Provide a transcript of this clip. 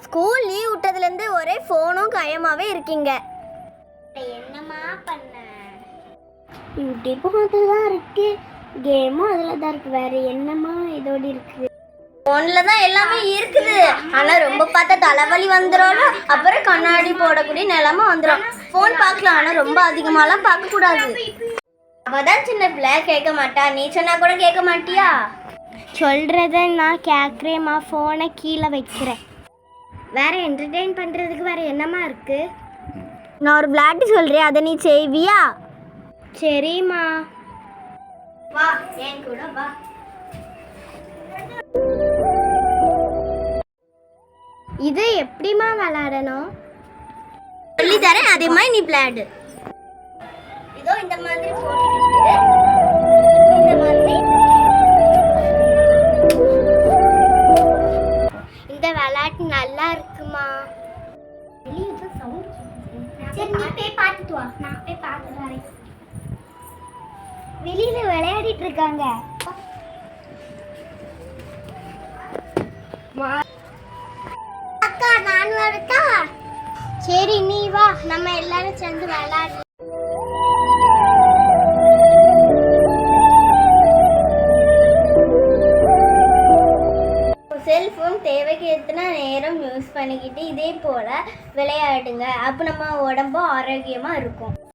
School leave விட்டதுலேருந்து ஒரே ஃபோனும் கையமாகவே இருக்கீங்க. என்னம்மா பண்ண? யூடியூப்பும் அதில் தான் இருக்கு, கேமும் அதில் தான் இருக்கு. வேற என்னம்மா இதோடு இருக்கு? ஃபோனில் தான் எல்லாமே இருக்குது. ஆனால் ரொம்ப பார்த்தா தலைவலி வந்துடும், அப்புறம் கண்ணாடி போடக்கூடிய நிலமை வந்துடும். ஃபோன் பார்க்கலாம், ஆனால் ரொம்ப அதிகமாகலாம் பார்க்கக்கூடாது. அவள் தான் சின்ன பிள்ளை, கேட்க மாட்டா. நீ சொன்னா கூட கேட்க மாட்டியா? சொல்கிறத நான் கேட்குறேம்மா, ஃபோனை கீழே வைக்கிறேன். வேற என்டர்டெயின் பண்ணுறதுக்கு வேற என்னம்மா இருக்கு? நான் ஒரு விளையாட்டு சொல்கிறேன், அதை நீ செய்வியா? சரிம்மா, வா என் கூட வா. இது எப்படிம்மா விளையாடணும்? சொல்லி தரேன், அதே மாதிரி நீ விளையாடு. இதோ இந்த மாதிரி போட்டுக்கிட்டு இந்த மாதிரி. இந்த விளையாட்டு நல்லா இருக்குமா? சரி, நீ போய் பார்த்துட்டு வா, நான் போய் பார்த்துட்டு வரேன். வெளியில விளையாடிட்டு இருக்காங்க. அக்கா நான் வரட்டா? சரி நீ வா, நம்ம எல்லாரும் சேர்ந்து விளையாடு. செல்ஃபோன் தேவைக்கு எத்தனை நேரம் யூஸ் பண்ணிக்கிட்டு இதே போல் விளையாடுங்க. அப்போ நம்ம உடம்பும் ஆரோக்கியமாக இருக்கும்.